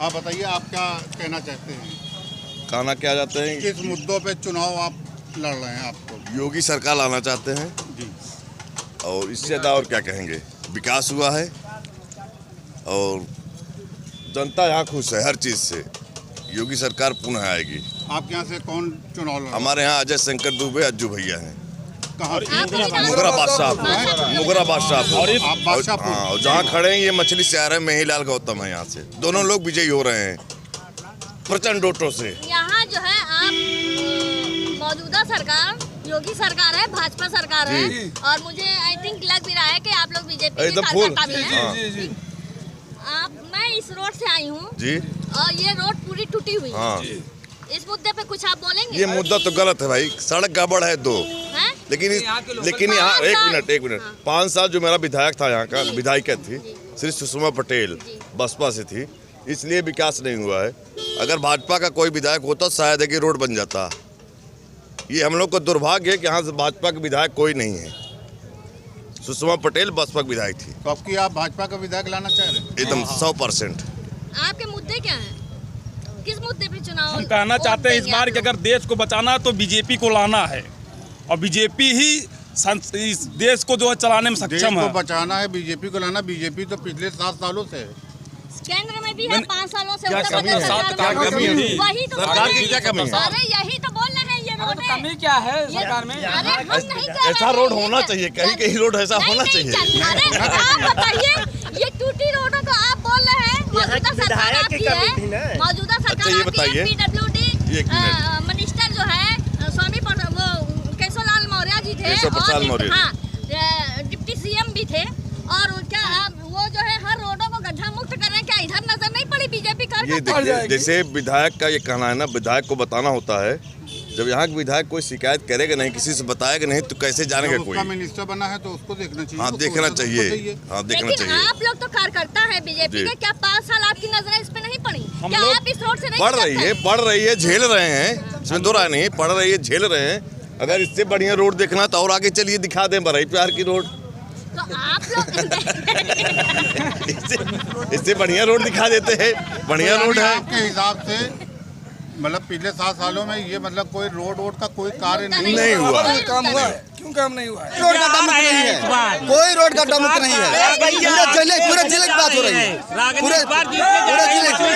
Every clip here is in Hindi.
हाँ बताइए, आप क्या कहना चाहते हैं? कहना क्या चाहते हैं? किस मुद्दों पे चुनाव आप लड़ रहे हैं? आपको योगी सरकार लाना चाहते हैं जी। और इससे ज़्यादा और क्या कहेंगे। विकास हुआ है और जनता यहाँ खुश है हर चीज़ से। योगी सरकार पुनः आएगी। आपके यहाँ से कौन चुनाव लड़ रहा है? हमारे यहाँ अजय शंकर दुबे अज्जू भैया हैं। कहाँ? मुगरा बादशाह आप बादशाह। हाँ, और जहाँ खड़े हैं ये मछली से आ रहे हैं मेहीलाल गौतम है। यहाँ से दोनों लोग विजयी हो रहे हैं प्रचंड वोटों से। यहाँ जो है आप मौजूदा सरकार योगी सरकार है, भाजपा सरकार है, और मुझे आई थिंक लग भी रहा है कि आप लोग बीजेपी के कार्यकर्ता भी हैं। मैं इस रोड से आई हूँ जी, और ये रोड पूरी टूटी हुई है। इस मुद्दे पे कुछ आप बोलेंगे? ये मुद्दा तो गलत है भाई, सड़क गड़बड़ है दो, लेकिन यहाँ एक मिनट 5 साल जो मेरा विधायक था, यहाँ का विधायिका थी श्री सुषमा पटेल, बसपा से थी, इसलिए विकास नहीं हुआ है। अगर भाजपा का कोई विधायक होता शायद है कि रोड बन जाता। ये हम लोग को दुर्भाग्य है कि यहाँ से भाजपा का विधायक कोई नहीं है। सुषमा पटेल बसपा की विधायक थी। तो आपकी आप भाजपा का विधायक लाना चाह रहे हैं? एकदम 100%। आपके मुद्दे क्या हैं? किस मुद्दे पे चुनाव? हम कहना चाहते हैं इस बार कि अगर देश को बचाना है तो बीजेपी को लाना है, और बीजेपी ही इस देश को जो है चलाने में सक्षम है। बचाना है, बीजेपी को लाना। बीजेपी तो पिछले 7 सालों से है, केंद्र में भी है, 5 सालों से। क्या कमी है? वही तो सरकार की क्या कमी है? अरे यही तो बोल रहे हैं, ये रोड है। कमी क्या है सरकार में? अरे हम नहीं कह रहे ऐसा रोड होना चाहिए, कहीं कहीं रोड ऐसा होना चाहिए। अरे आप बताइए, ये टूटी रोडों को आप बोल रहे हैं, मौजूदा सरकार आपकी है, मौजूदा सरकार आपकी है। PWD मिनिस्टर जो है स्वामी वो केशवलाल मौर्य जी थे, हाँ डिप्टी CM भी थे, और क्या वो जो है हर रोडों को गड्ढा मुक्त कर रहे हैं? क्या इधर नजर नहीं पड़ी बीजेपी का? ये देखिए, जैसे विधायक का ये कहना है ना, विधायक को बताना होता है। जब यहाँ के विधायक कोई शिकायत करेगा नहीं, किसी से बताएगा नहीं, तो कैसे जानेगा कोई? मिनिस्टर बना है तो उसको देखना चाहिए। हाँ देखना चाहिए, हाँ देखना चाहिए। आप लोग तो कार्यकर्ता है बीजेपी के, क्या 5 साल आपकी नजर इस पे नहीं पड़ी? क्या आप इस रोड से नहीं पढ़ रही है, झेल रहे हैं, इसमें दो राय नहीं, पढ़ रही है, झेल रहे हैं। अगर इससे बढ़िया रोड देखना तो और आगे चलिए, दिखा दें बरई प्यार की रोड। तो आप लोग इससे बढ़िया रोड दिखा देते हैं, बढ़िया रोड है। आपके हिसाब से मतलब पिछले 7 सालों में ये मतलब कोई रोड का कोई कार्य नहीं हुआ। काम हुआ? क्यों काम नहीं हुआ? रोड का डमक नहीं है, कोई रोड का डमक नहीं है। पूरे जिले की बात हो रही है, पूरे जिले की,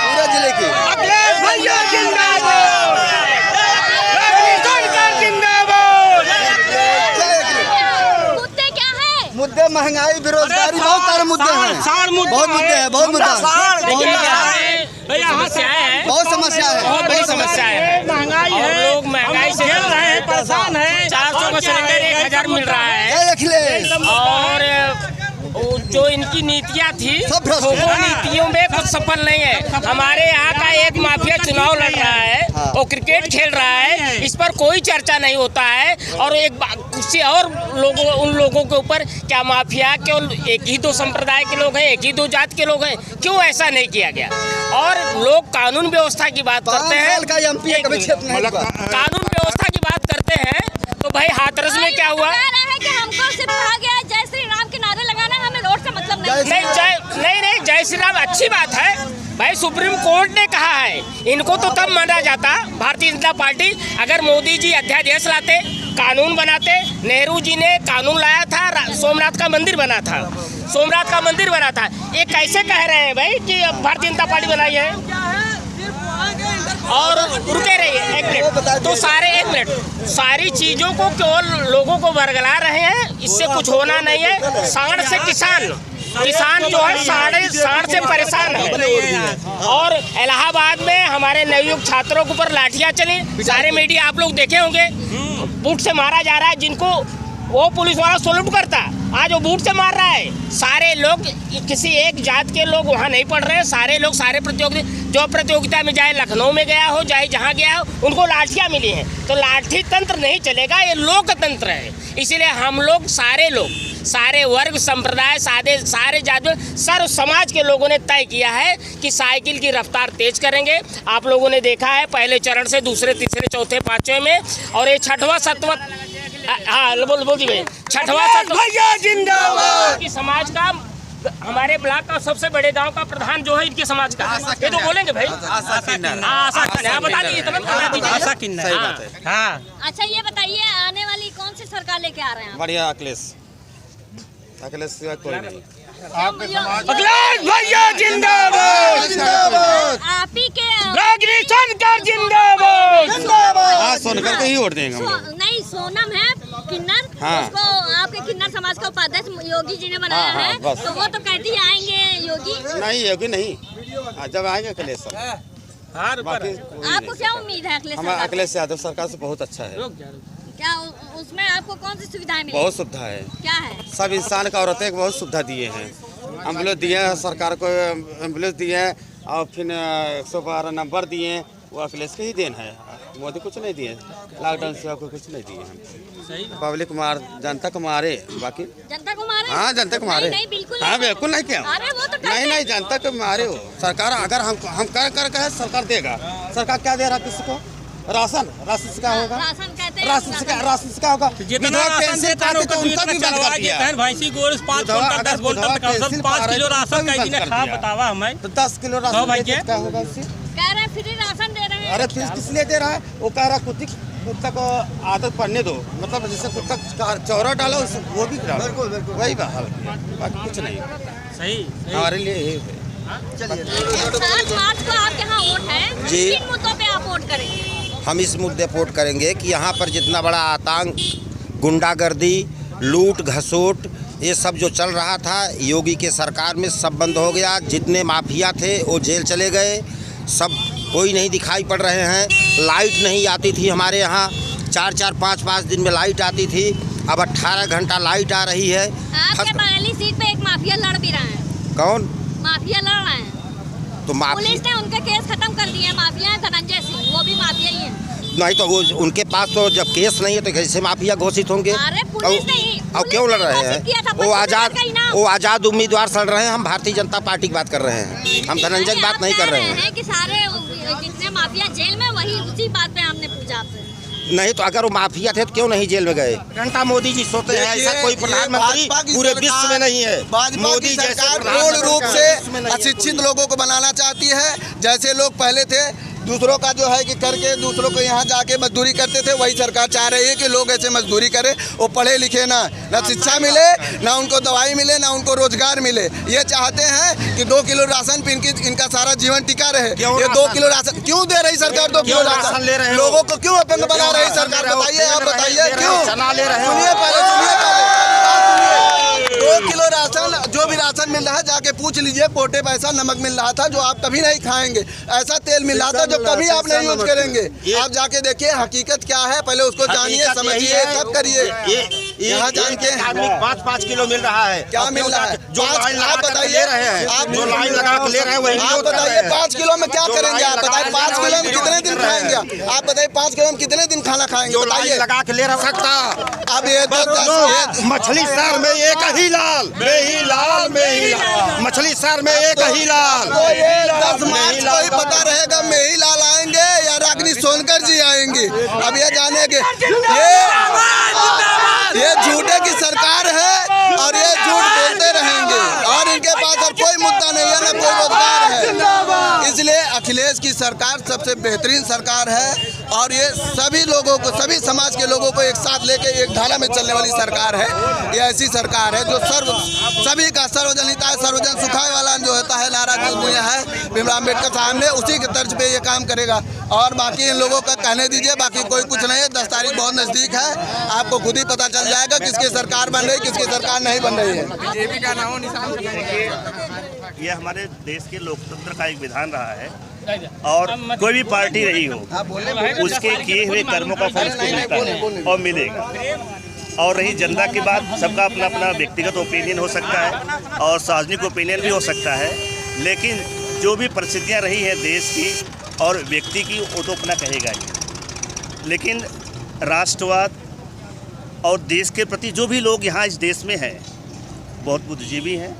पूरे जिले की। मुद्दे महंगाई, बेरोजगारी, बहुत सारे मुद्दे हैं, बहुत मुद्दे हैं, बहुत मुद्दा, बहुत समस्या है, बहुत बड़ी समस्या है। महंगाई है, लोग महंगाई से झेल रहे हैं, परेशान है। 400 का सिलेंडर 1000 मिल रहा है, और जो इनकी नीतियाँ थी वो नीतियों में कुछ सफल नहीं है। हमारे यहाँ का एक माफिया चुनाव लड़ रहा है, वो क्रिकेट खेल रहा है, इस पर कोई चर्चा नहीं होता है। और किसी और उन लोगों के ऊपर क्या माफिया, क्यों एक ही 2 संप्रदाय के लोग हैं, एक ही 2 जात के लोग हैं, क्यों ऐसा नहीं किया गया? और लोग कानून व्यवस्था की बात करते हैं, कानून व्यवस्था की बात करते हैं, तो भाई हाथरस में क्या हुआ? हमको सिर्फ कहा गया है जय श्री राम के नारे लगाना, हमें रोड से मतलब नहीं। नहीं, जय श्री राम अच्छी बात है भाई, सुप्रीम कोर्ट ने कहा है, इनको तो तब माना जाता भारतीय जनता पार्टी अगर मोदी जी अध्यादेश लाते, कानून बनाते। नेहरू जी ने कानून लाया था, सोमनाथ का मंदिर बना था, ये कैसे कह रहे हैं भाई कि भारतीय जनता पार्टी बनाई है? और रुके रहिए एक मिनट, तो सारी चीजों को केवल लोगों को बरगला रहे हैं, इससे कुछ होना नहीं है। सांड से किसान जो है सांड से परेशान है। और इलाहाबाद में हमारे नवयुक्त छात्रों के ऊपर लाठियां चली, सारे मीडिया आप लोग देखे होंगे, बूट से मारा जा रहा है, जिनको वो पुलिस वाला सैल्यूट करता, आज वो बूट से मार रहा है। सारे लोग, किसी एक जात के लोग वहाँ नहीं पढ़ रहे हैं, सारे लोग, सारे प्रतियोगिता में, चाहे लखनऊ में गया हो, चाहे जहाँ गया हो, उनको लाठियाँ मिली हैं। तो लाठी तंत्र नहीं चलेगा, ये लोकतंत्र है। इसीलिए हम लोग, सारे वर्ग, संप्रदाय, सारे जात, सर्व समाज के लोगों ने तय किया है कि साइकिल की रफ्तार तेज करेंगे। आप लोगों ने देखा है पहले चरण से दूसरे, तीसरे, चौथे, 5वें में, और ये 6वां 7वां, हाँ बोल दी भाई, 6वां 7वां जिंदाबाद की समाज का हमारे ब्लॉक का सबसे बड़े गांव का प्रधान जो है इनके समाज का, ये तो बोलेंगे भाई। आशा किन्नर, बता दीजिए तुरंत। आशा किन्नर, सही बात है। हाँ। अच्छा ये बताइए, आने वाली कौन सी सरकार लेके आ रहे हैं? बढ़िया अखिलेश सिवा कोई नहीं। अखिलेश भैया जिंदाबाद, आप ही के जिंदाबाद। हाँ, सोनकर को ही वोट देंगे हम लोग। नहीं, सोनम है किन्नर, हाँ। उसको आपके किन्नर समाज का उपाध्यक्ष योगी जी ने बनाया हाँ, है, बस। तो वो तो कहती है आएंगे योगी। नहीं योगी नहीं, जब आएंगे अखिलेश सर। बाकी आपको क्या उम्मीद है अखिलेश हमारा सरकार अखिलेश यादव सरकार से बहुत अच्छा है। क्या उसमें आपको कौन सी सुविधाएं मिली? बहुत सुविधा है, क्या है? सब इंसान का औरतें को बहुत सुविधा दिए हैं। एम्बुलेंस दिए हैं, सरकार को एम्बुलेंस दिए हैं, और फिर 112 नंबर दिए हैं, वो अखिलेश के ही देन है। मोदी कुछ नहीं दिए, लॉकडाउन से आपको कुछ नहीं दिए हैं। पब्लिक मार, जनता को मारे, बाकी जनता को मारे? हाँ, जनता को मारे। नहीं बिल्कुल हाँ, बिल्कुल नहीं किया। अरे वो तो नहीं, जनता को मारे हो। सरकार अगर हम कर कहे सरकार देगा, सरकार क्या दे रहा किसी को? राशन से क्या होगा? राशन कहते हैं, राशन से क्या होगा? विधवा पेंशन पाते तो उनका भी बंद कर दिया। भैंसी गोल 5 क्विंटल 10 क्विंटल 5 किलो राशन का इतने खा बतावा हमें तो 10 किलो राशन क्या होगा उससे? कह रहे हैं फ्री राशन दे रहे हैं। अरे फिर किस लिए दे रहा है? वो कह रहा कुत्ता को आदत पड़ने दो, मतलब जैसे कुत्ता चौरा डालो वो भी वही का हाल, बाकी कुछ नहीं। सही हमारे लिए यही है। 7 मार्च को आपके यहाँ वोट है जी। किन मुद्दों पे आप वोट करेंगे? हम इस मुद्दे पर वोट करेंगे कि यहाँ पर जितना बड़ा आतंक, गुंडागर्दी, लूट घसोट, ये सब जो चल रहा था योगी के सरकार में सब बंद हो गया। जितने माफिया थे वो जेल चले गए, सब कोई नहीं दिखाई पड़ रहे हैं। लाइट नहीं आती थी हमारे यहाँ, 4-4, 5-5 दिन में लाइट आती थी, अब 18 घंटा लाइट आ रही है। आपके बगली सीट पे एक माफिया लड़ भी रहा है। कौन माफिया लड़ रहे हैं? तो पुलिस ने उनके केस खत्म कर दिए। माफिया है धनंजय सिंह, वो भी माफिया ही है। नहीं तो वो उनके पास तो जब केस नहीं है तो कैसे माफिया घोषित होंगे? अरे पुलिस ने ही अब क्यों लड़ रहे हैं? वो आजाद उम्मीदवार लड़ रहे हैं। हम भारतीय जनता पार्टी की बात कर रहे हैं, हम धनंजय की बात नहीं कर रहे हैं। कि सारे जितने माफिया जेल में, वही उसी बात पे हमने पूछा आपसे। नहीं तो अगर वो माफिया थे तो क्यों नहीं जेल में गए? घंटा मोदी जी सोते हैं, ऐसा कोई प्रधानमंत्री पूरे विश्व में नहीं है। मोदी सरकार पूर्ण रूप से अशिक्षित लोगों को बनाना चाहती है। जैसे लोग पहले थे, दूसरों का जो है कि करके दूसरों को यहाँ जाके मजदूरी करते थे, वही सरकार चाह रही है कि लोग ऐसे मजदूरी करें। वो पढ़े लिखे ना शिक्षा मिले, ना उनको दवाई मिले, ना उनको रोजगार मिले। ये चाहते हैं कि 2 किलो राशन पे इनका सारा जीवन टिका रहे। ये 2 किलो राशन क्यों दे रही सरकार? 2 किलो राशन ले रहे लोगों को क्यों अपंग बना रही सरकार? बताइए, आप बताइए क्यों? सुनिए पहले 2 किलो राशन, जो भी राशन मिल रहा है जाके पूछ लीजिए। पोटे पैसा नमक मिल रहा था जो आप कभी नहीं खाएंगे, ऐसा तेल मिल रहा था जो कभी आप नहीं यूज करेंगे। आप जाके देखिए हकीकत क्या है, पहले उसको जानिए, समझिए, तब करिए। यहाँ जान के 5-5 किलो मिल रहा है। क्या मिल रहा है? जो लाइन लगा के ले रहे हैं, आप जो लाइन लगा के ले रहे हैं वही आप बताइए 5 किलो में क्या करेंगे? आप बताइए 5 किलो में कितने दिन खाएंगे? आप बताइए 5 किलो में कितने दिन खाना खाएंगे? बताइए। लगा के ले रहा अब ये मछली शहर में एक ही लाल, मछली शहर में एक ही लाल। 10 मार्च को ही पता रहेगा मेही लाल आएंगे या रागिनी सोनकर जी आएंगे। अब ये जानेंगे ये झूठे की सरकार है और ये झूठ बोलते रहेंगे और इनके पास अब कोई मुद्दा नहीं है, ना कोई रोजगार है। इसलिए अखिलेश की सरकार सबसे बेहतरीन सरकार है और ये सभी लोगों को, सभी समाज के लोगों को एक साथ लेके एक धारा में चलने वाली सरकार है। ये ऐसी सरकार है जो सभी का सर्वजन हिताय सर्वजन सुखाय वाला जो होता है नारा जो दिया है भीमराव अम्बेडकर साहब ने, उसी के तर्ज पे ये काम करेगा। और बाकी इन लोगों का कहने दीजिए, बाकी कोई कुछ नहीं है। 10 तारीख बहुत नजदीक है, आपको खुद ही पता चल जाएगा किसकी सरकार बन रही, किसकी सरकार नहीं बन रही है। बीजेपी का नाम निशान ये हमारे देश के लोकतंत्र का एक विधान रहा है और कोई भी पार्टी रही हो उसके किए हुए कर्मों का फल उसको मिलता है और मिलेगा। और रही जनता की बात, सबका अपना अपना व्यक्तिगत ओपिनियन हो सकता है और सार्वजनिक ओपिनियन भी हो सकता है, लेकिन जो भी परिस्थितियाँ रही है देश की और व्यक्ति की वो तो अपना कहेगा ही। लेकिन राष्ट्रवाद और देश के प्रति जो भी लोग यहाँ इस देश में हैं बहुत बुद्धिजीवी हैं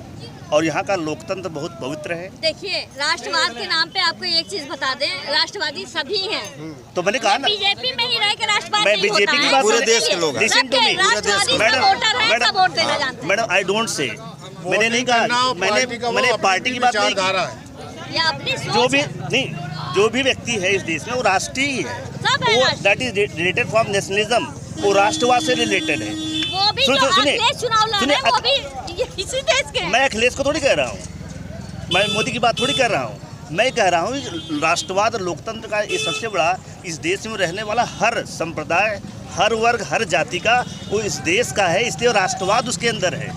और यहाँ का लोकतंत्र बहुत पवित्र है। देखिए, राष्ट्रवाद के नाम पे आपको एक चीज बता दें, राष्ट्रवादी सभी हैं। तो मैंने कहा ना, बीजेपी में ही रह के राष्ट्रवाद मैं बीजेपी की बात पूरे देश के लोग हैं। लिसन टू मी राष्ट्रवादी सब वोटर हैं, सब वोट देना जानते हैं। मैडम आई डोंट से मैंने नहीं कहा, मैंने पार्टी की बात नहीं विचारधारा है। ये अपनी सोच जो भी है। नहीं, जो भी व्यक्ति है इस देश में वो राष्ट्रीय ही है, सब है वो राष्ट्रीय। That is related from nationalism, वो राष्ट्रवाद से रिलेटेड है। वो भी जो अखिलेश चुनाव लड़ रहे हैं वो भी इसी देश के हैं। मैं अखिलेश को थोड़ी कह रहा हूँ, मैं मोदी की बात थोड़ी कर रहा हूँ, मैं कह रहा हूँ राष्ट्रवाद और लोकतंत्र का ये सबसे बड़ा, इस देश में रहने वाला हर संप्रदाय, हर वर्ग, हर जाति का वो इस देश का है, इसलिए राष्ट्रवाद उसके अंदर है,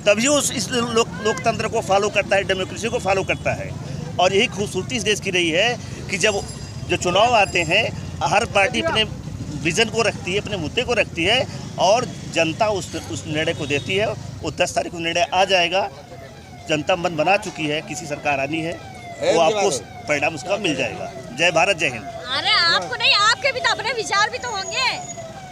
तभी वो इस लोकतंत्र को फॉलो करता है, डेमोक्रेसी को फॉलो करता है। और यही खूबसूरती इस देश की रही है कि जब जो चुनाव आते हैं, हर पार्टी अपने विजन को रखती है, अपने मुद्दे को रखती है और जनता उस निर्णय को देती है। वो 10 तारीख को निर्णय आ जाएगा, जनता मन बना चुकी है, किसी सरकार आनी है, वो आपको परिणाम उसका मिल जाएगा। जय भारत, जय हिंद। अरे आपको नहीं, आपके भी तो अपने विचार भी तो होंगे।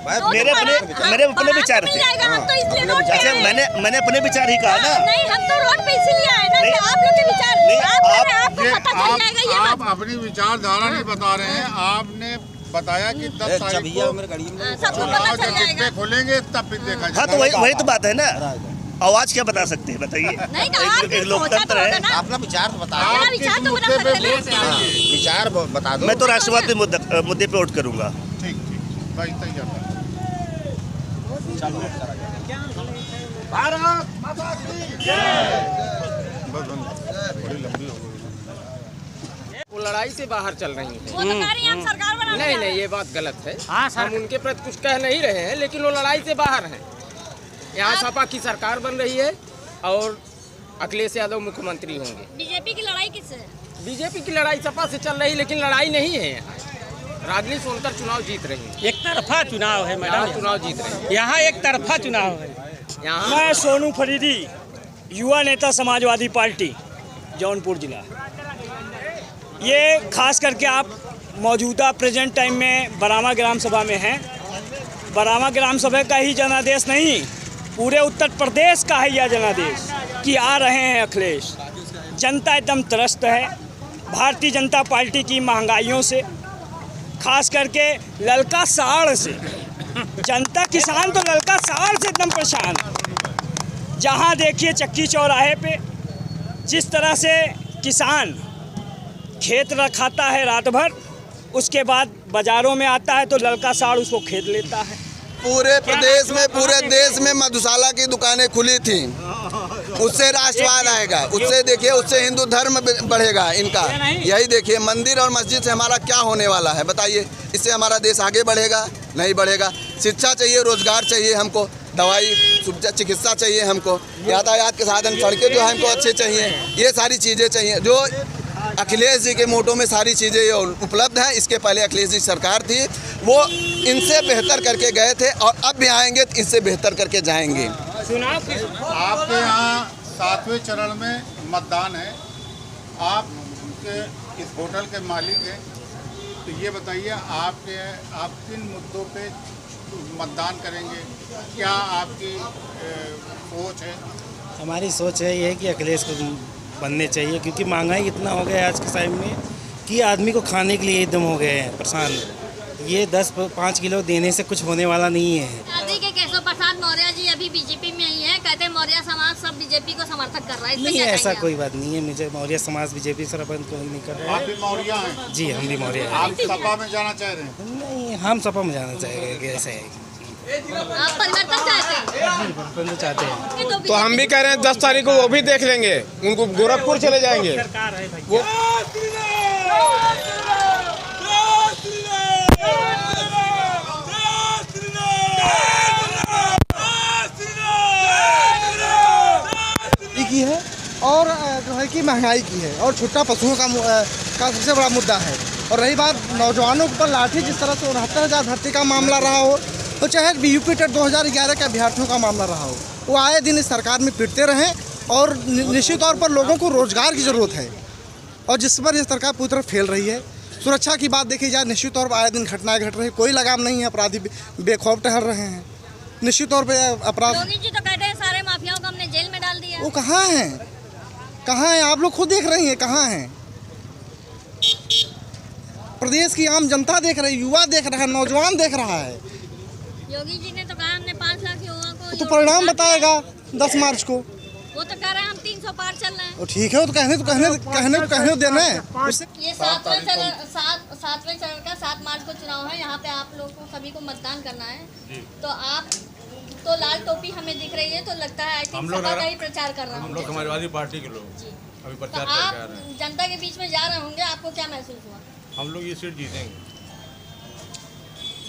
मेरे अपने विचार थे। अच्छा, मैंने अपने विचार ही कहा ना। नहीं, हम तो रोड पे इसीलिए आए ना कि आप लोग के विचार आपको पता चल जाएगा। ये आप अपनी विचारधारा नहीं बता रहे हैं, आपने बताया कि 10 तारीख को सबको पता चल जाएगा। खोलेंगे तब फिर देखा जाएगा। हाँ, तो वही तो बात है ना। आवाज क्या बता सकते हैं, बताइए। नहीं तो एक लोकतंत्र है, अपना विचार तो बता अपना विचार तो बता सकते हैं। विचार बता दो। मैं तो राष्ट्रवाद के मुद्दे पे वोट करूंगा। ठीक भाई, सही जाता है। भारत माता की बड़ी लंबी हो गई। वो लड़ाई से बाहर चल रही है। वो तो कह रही हैं हम सरकार बनाने नहीं, ये बात गलत है। हम उनके प्रति कुछ कह नहीं रहे हैं, लेकिन वो लड़ाई से बाहर हैं। यहाँ सपा की सरकार बन रही है और अखिलेश यादव मुख्यमंत्री होंगे। बीजेपी की लड़ाई किससे है? बीजेपी की लड़ाई सपा से चल रही है, लेकिन लड़ाई नहीं है यहाँ। रागनी सोनकर चुनाव जीत रही है। एक तरफा चुनाव है मैडम, चुनाव जीत रही है यहाँ एक तरफा चुनाव है। यहाँ मैं सोनू फरीदी, युवा नेता समाजवादी पार्टी, जौनपुर जिला। ये खास करके आप मौजूदा प्रेजेंट टाइम में बरामा ग्राम सभा में हैं। बरामा ग्राम सभा का ही जनादेश नहीं, पूरे उत्तर प्रदेश का है यह जनादेश कि आ रहे हैं अखिलेश। जनता एकदम त्रस्त है भारतीय जनता पार्टी की महंगाइयों से, खास करके ललका साड़ से। जनता किसान तो ललका साड़ से एकदम परेशान। जहाँ देखिए चक्की चौराहे पे जिस तरह से किसान खेत रखाता है रात भर, उसके बाद बाज़ारों में आता है तो ललका साड़ उसको खेत लेता है। पूरे प्रदेश में, पूरे देश में मधुशाला की दुकानें खुली थी, उससे राष्ट्रवाद आएगा, उससे देखिए, उससे हिंदू धर्म बढ़ेगा इनका। यही देखिए, मंदिर और मस्जिद से हमारा क्या होने वाला है बताइए? इससे हमारा देश आगे बढ़ेगा? नहीं बढ़ेगा। शिक्षा चाहिए, रोजगार चाहिए हमको, दवाई चिकित्सा चाहिए हमको, यातायात के साधन, सड़कें जो है हमको अच्छे चाहिए, ये सारी चीज़ें चाहिए जो अखिलेश जी के मोटो में सारी चीज़ें उपलब्ध हैं। इसके पहले अखिलेश जी सरकार थी, वो इनसे बेहतर करके गए थे और अब भी आएंगे तो इससे बेहतर करके जाएंगे। आपके यहाँ 7वें चरण में मतदान है, आप इस होटल के मालिक हैं, तो ये बताइए आप किन मुद्दों पे मतदान करेंगे? क्या आपकी सोच है? हमारी सोच है ये कि अखिलेश को बनने चाहिए, क्योंकि महंगाई इतना हो गया है आज के टाइम में कि आदमी को खाने के लिए एकदम हो गए हैं परेशान। ये 10-5 किलो देने से कुछ होने वाला नहीं है। शादी के केशव प्रसाद मौर्य जी अभी बीजेपी में ही है, कहते हैं मौर्य समाज सब बीजेपी को समर्थन कर रहा है। नहीं, ऐसा कोई बात नहीं है। मुझे मौर्य समाज बीजेपी से संबंध कोई नहीं कर रहा है। आप भी मौर्य हैं? जी, हम भी मौर्य हैं। आप सपा में जाना चाह रहे हैं? नहीं, हम सपा में जाना चाहेंगे। ऐसे है, आप परिवर्तन चाहते हैं? परिवर्तन चाहते हैं तो हम भी कह रहे हैं 10 तारीख को वो भी देख लेंगे, उनको गोरखपुर चले जाएंगे वो। की है और जो है कि महंगाई की है और छुट्टा पशुओं का सबसे बड़ा मुद्दा है। और रही बात नौजवानों के ऊपर लाठी, जिस तरह से 69,000 भर्ती का मामला रहा हो, तो चाहे यूपी टेट 2011 के अभ्यर्थियों का मामला रहा हो, वो आए दिन इस सरकार में पिटते रहें और निश्चित तौर पर लोगों को रोजगार की ज़रूरत है और जिस पर यह सरकार पूरी तरह फेल रही है। सुरक्षा की बात देखी जाए, निश्चित तौर पर आए दिन घटनाएं घट रही, कोई लगाम नहीं है, अपराधी बेखौफ टहल रहे हैं। निश्चित तौर पर अपराध, योगी जी तो कहते हैं सारे माफियाओं को हमने जेल में डाल दिया। वो कहाँ हैं? कहाँ हैं? आप लोग खुद देख रही हैं कहाँ हैं? प्रदेश की आम जनता देख रही, युवा देख रहा है, नौजवान देख रहा है। योगी जी ने तो कहा हमने 5 लाख युवाओं को, तो परिणाम बताएगा 10 मार्च को। वो तो कह रहे हैं हम 300 पार चल रहे हैं। ठीक है, वो तो कहने देना है। ये सातवें चरण का 7 मार्च को चुनाव है। यहाँ पे आप लोगों को सभी को मतदान करना है। तो आप तो लाल टोपी हमें दिख रही है, तो लगता है सपा का ही प्रचार कर रहे हैं। हम लोग समाजवादी पार्टी के लोग अभी प्रचार तो आप जनता के बीच में जा रहे होंगे, आपको क्या महसूस हुआ? हम लोग ये सीट जीतेंगे।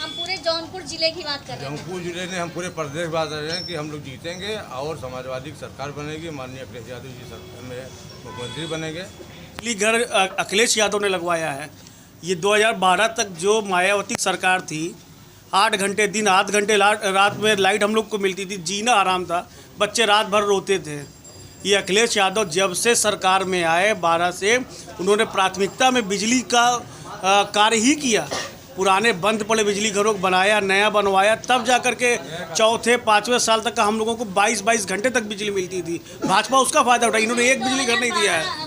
हम पूरे जौनपुर जिले की बात कर रहे हैं। जौनपुर जिले ने हम पूरे प्रदेश बात कर रहे हैं कि हम लोग जीतेंगे और समाजवादी की सरकार बनेगी। माननीय अखिलेश यादव जी सरकार में मुख्यमंत्री बनेंगे। घर अखिलेश यादव ने लगवाया है। ये 2012 तक जो मायावती सरकार थी, 8 घंटे दिन 8 घंटे रात में लाइट हम लोग को मिलती थी, जीना आराम था, बच्चे रात भर रोते थे। ये अखिलेश यादव जब से सरकार में आए 12 से, उन्होंने प्राथमिकता में बिजली का कार्य ही किया। पुराने बंद पड़े बिजली घरों को बनाया, नया बनवाया, तब जा कर के 4थे 5वें साल तक का हम लोगों को 22-22 घंटे तक बिजली मिलती थी। भाजपा उसका फायदा उठाई, इन्होंने एक बिजली घर नहीं दिया है।